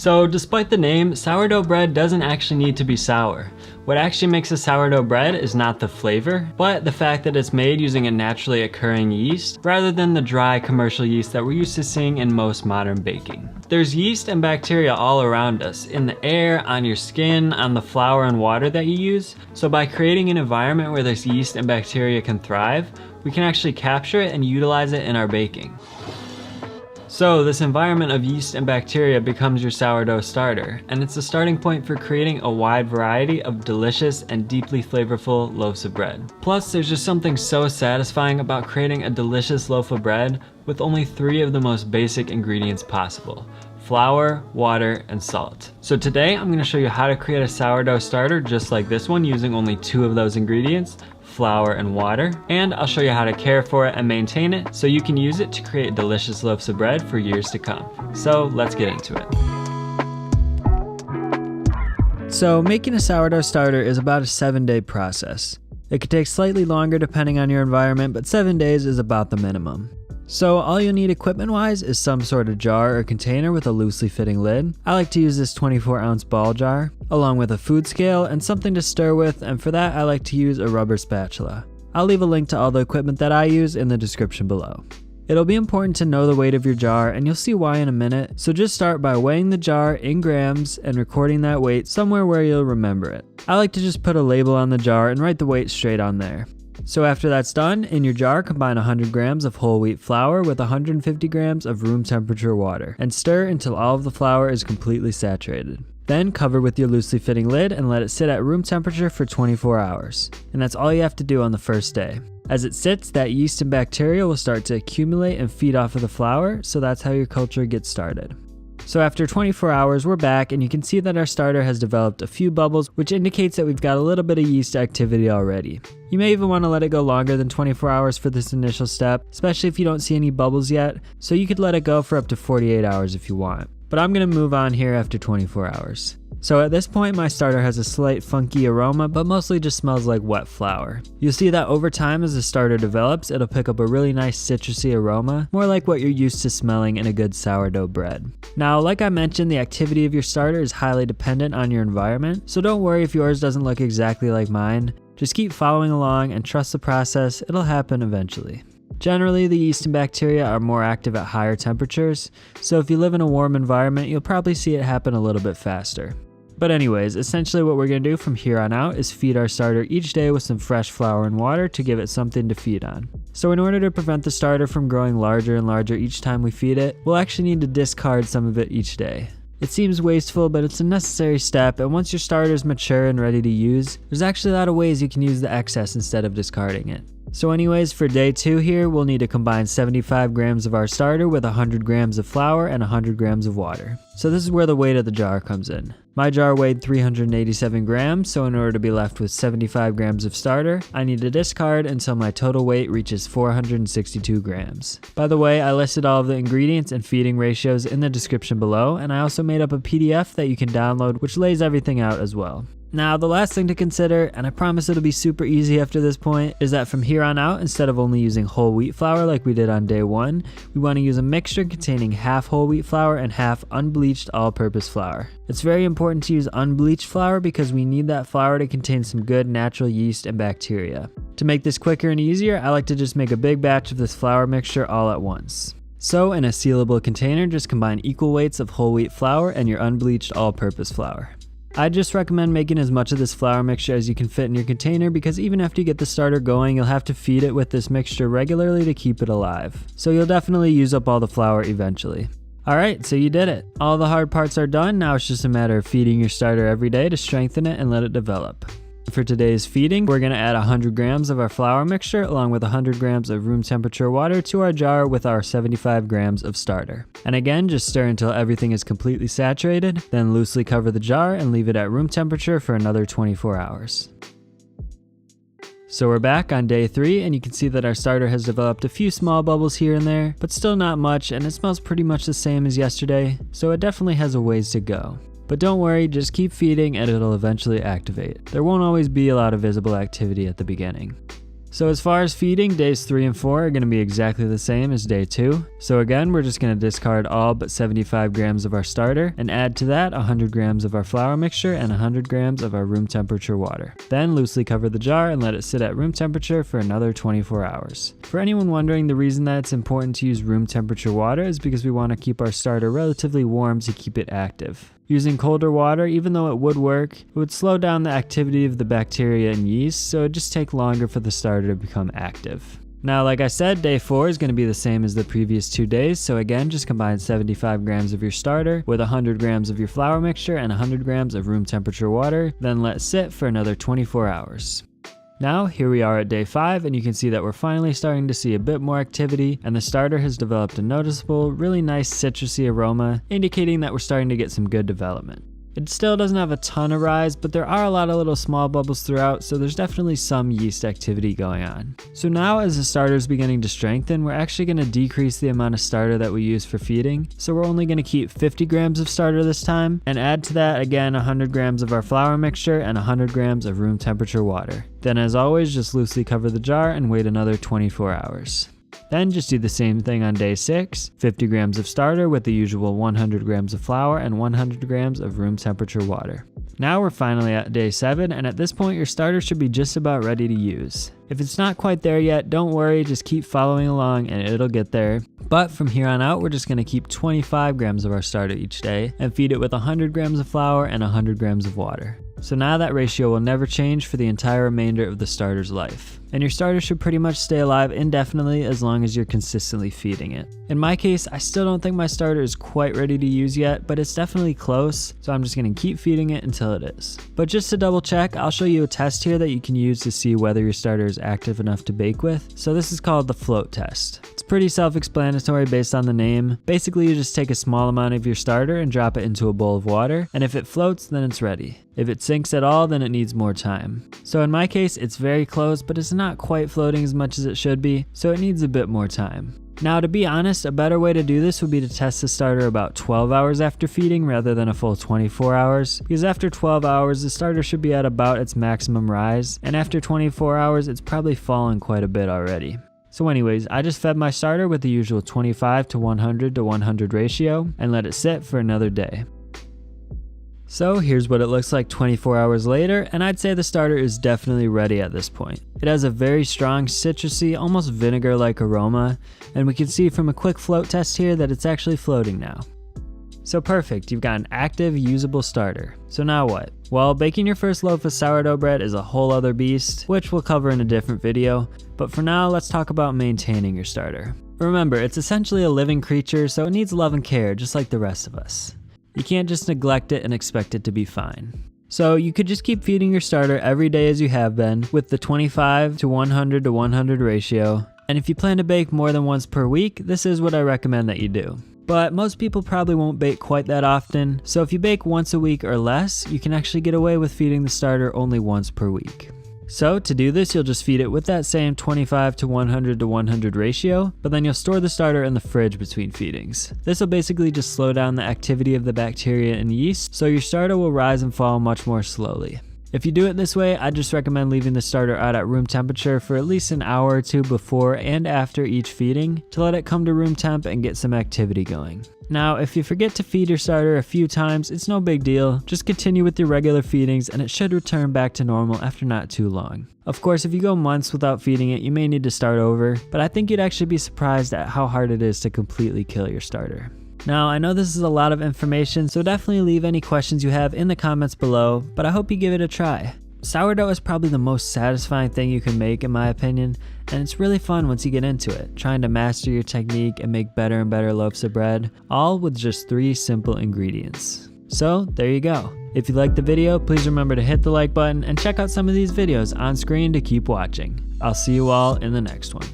So despite the name, sourdough bread doesn't actually need to be sour. What actually makes a sourdough bread is not the flavor, but the fact that it's made using a naturally occurring yeast, rather than the dry commercial yeast that we're used to seeing in most modern baking. There's yeast and bacteria all around us, in the air, on your skin, on the flour and water that you use. So by creating an environment where this yeast and bacteria can thrive, we can actually capture it and utilize it in our baking. So this environment of yeast and bacteria becomes your sourdough starter, and it's the starting point for creating a wide variety of delicious and deeply flavorful loaves of bread. Plus, there's just something so satisfying about creating a delicious loaf of bread with only 3 of the most basic ingredients possible: flour, water, and salt. So today I'm going to show you how to create a sourdough starter just like this one using only 2 of those ingredients: flour and water, and I'll show you how to care for it and maintain it so you can use it to create delicious loaves of bread for years to come. So let's get into it. So making a sourdough starter is about a 7-day process. It could take slightly longer depending on your environment, but 7 days is about the minimum. So all you'll need equipment-wise is some sort of jar or container with a loosely fitting lid. I like to use this 24-ounce ball jar, along with a food scale and something to stir with, and for that I like to use a rubber spatula. I'll leave a link to all the equipment that I use in the description below. It'll be important to know the weight of your jar, and you'll see why in a minute, so just start by weighing the jar in grams and recording that weight somewhere where you'll remember it. I like to just put a label on the jar and write the weight straight on there. So after that's done, in your jar combine 100 grams of whole wheat flour with 150 grams of room temperature water, and stir until all of the flour is completely saturated. Then cover with your loosely fitting lid and let it sit at room temperature for 24 hours. And that's all you have to do on the first day. As it sits, that yeast and bacteria will start to accumulate and feed off of the flour, so that's how your culture gets started. So after 24 hours, we're back, and you can see that our starter has developed a few bubbles, which indicates that we've got a little bit of yeast activity already. You may even want to let it go longer than 24 hours for this initial step, especially if you don't see any bubbles yet, so you could let it go for up to 48 hours if you want. But I'm going to move on here after 24 hours. So at this point, my starter has a slight funky aroma, but mostly just smells like wet flour. You'll see that over time as the starter develops, it'll pick up a really nice citrusy aroma, more like what you're used to smelling in a good sourdough bread. Now, like I mentioned, the activity of your starter is highly dependent on your environment, so don't worry if yours doesn't look exactly like mine. Just keep following along and trust the process, it'll happen eventually. Generally, the yeast and bacteria are more active at higher temperatures, so if you live in a warm environment, you'll probably see it happen a little bit faster. But anyways, essentially what we're going to do from here on out is feed our starter each day with some fresh flour and water to give it something to feed on. So in order to prevent the starter from growing larger and larger each time we feed it, we'll actually need to discard some of it each day. It seems wasteful, but it's a necessary step, and once your starter is mature and ready to use, there's actually a lot of ways you can use the excess instead of discarding it. So anyways, for day 2 here, we'll need to combine 75 grams of our starter with 100 grams of flour and 100 grams of water. So this is where the weight of the jar comes in. My jar weighed 387 grams, so in order to be left with 75 grams of starter, I need to discard until my total weight reaches 462 grams. By the way, I listed all of the ingredients and feeding ratios in the description below, and I also made up a PDF that you can download which lays everything out as well. Now, the last thing to consider, and I promise it'll be super easy after this point, is that from here on out, instead of only using whole wheat flour like we did on day 1, we want to use a mixture containing half whole wheat flour and half unbleached all-purpose flour. It's very important to use unbleached flour because we need that flour to contain some good natural yeast and bacteria. To make this quicker and easier, I like to just make a big batch of this flour mixture all at once. So in a sealable container, just combine equal weights of whole wheat flour and your unbleached all-purpose flour. I just recommend making as much of this flour mixture as you can fit in your container because even after you get the starter going, you'll have to feed it with this mixture regularly to keep it alive. So you'll definitely use up all the flour eventually. Alright, so you did it. All the hard parts are done, now it's just a matter of feeding your starter every day to strengthen it and let it develop. For today's feeding, we're going to add 100 grams of our flour mixture along with 100 grams of room temperature water to our jar with our 75 grams of starter. And again, just stir until everything is completely saturated, then loosely cover the jar and leave it at room temperature for another 24 hours. So we're back on day 3 and you can see that our starter has developed a few small bubbles here and there, but still not much, and it smells pretty much the same as yesterday, so it definitely has a ways to go. But don't worry, just keep feeding and it'll eventually activate. There won't always be a lot of visible activity at the beginning. So as far as feeding, days 3 and 4 are going to be exactly the same as day 2. So again, we're just going to discard all but 75 grams of our starter and add to that 100 grams of our flour mixture and 100 grams of our room temperature water. Then loosely cover the jar and let it sit at room temperature for another 24 hours. For anyone wondering, the reason that it's important to use room temperature water is because we want to keep our starter relatively warm to keep it active. Using colder water, even though it would work, it would slow down the activity of the bacteria and yeast, so it'd just take longer for the starter to become active. Now, like I said, day 4 is going to be the same as the previous 2 days, so again, just combine 75 grams of your starter with 100 grams of your flour mixture and 100 grams of room temperature water, then let sit for another 24 hours. Now, here we are at day 5, and you can see that we're finally starting to see a bit more activity, and the starter has developed a noticeable, really nice citrusy aroma, indicating that we're starting to get some good development. It still doesn't have a ton of rise, but there are a lot of little small bubbles throughout, so there's definitely some yeast activity going on. So now as the starter is beginning to strengthen, we're actually going to decrease the amount of starter that we use for feeding. So we're only going to keep 50 grams of starter this time, and add to that again 100 grams of our flour mixture and 100 grams of room temperature water. Then as always, just loosely cover the jar and wait another 24 hours. Then just do the same thing on day 6, 50 grams of starter with the usual 100 grams of flour and 100 grams of room temperature water. Now we're finally at day 7, and at this point your starter should be just about ready to use. If it's not quite there yet, don't worry, just keep following along and it'll get there. But from here on out, we're just going to keep 25 grams of our starter each day and feed it with 100 grams of flour and 100 grams of water. So now that ratio will never change for the entire remainder of the starter's life. And your starter should pretty much stay alive indefinitely as long as you're consistently feeding it. In my case, I still don't think my starter is quite ready to use yet, but it's definitely close, so I'm just going to keep feeding it until it is. But just to double check, I'll show you a test here that you can use to see whether your starter is active enough to bake with. So this is called the float test. It's pretty self-explanatory based on the name. Basically, you just take a small amount of your starter and drop it into a bowl of water, and if it floats, then it's ready. If it sinks at all, then it needs more time. So in my case, it's very close, but it's not quite floating as much as it should be, so it needs a bit more time. Now, to be honest, a better way to do this would be to test the starter about 12 hours after feeding rather than a full 24 hours, because after 12 hours, the starter should be at about its maximum rise, and after 24 hours, it's probably fallen quite a bit already. So anyways, I just fed my starter with the usual 25 to 100 to 100 ratio, and let it sit for another day. So here's what it looks like 24 hours later, and I'd say the starter is definitely ready at this point. It has a very strong citrusy, almost vinegar-like aroma, and we can see from a quick float test here that it's actually floating now. So perfect, you've got an active, usable starter. So now what? Well, baking your first loaf of sourdough bread is a whole other beast, which we'll cover in a different video, but for now, let's talk about maintaining your starter. Remember, it's essentially a living creature, so it needs love and care, just like the rest of us. You can't just neglect it and expect it to be fine. So you could just keep feeding your starter every day as you have been, with the 25 to 100 to 100 ratio, and if you plan to bake more than once per week, this is what I recommend that you do. But most people probably won't bake quite that often, so if you bake once a week or less, you can actually get away with feeding the starter only once per week. So to do this, you'll just feed it with that same 25 to 100 to 100 ratio, but then you'll store the starter in the fridge between feedings. This will basically just slow down the activity of the bacteria and yeast, so your starter will rise and fall much more slowly. If you do it this way, I just recommend leaving the starter out at room temperature for at least an hour or two before and after each feeding to let it come to room temp and get some activity going. Now, if you forget to feed your starter a few times, it's no big deal. Just continue with your regular feedings and it should return back to normal after not too long. Of course, if you go months without feeding it, you may need to start over, but I think you'd actually be surprised at how hard it is to completely kill your starter. Now, I know this is a lot of information, so definitely leave any questions you have in the comments below, but I hope you give it a try. Sourdough is probably the most satisfying thing you can make in my opinion, and it's really fun once you get into it, trying to master your technique and make better and better loaves of bread, all with just 3 simple ingredients. So there you go. If you liked the video, please remember to hit the like button and check out some of these videos on screen to keep watching. I'll see you all in the next one.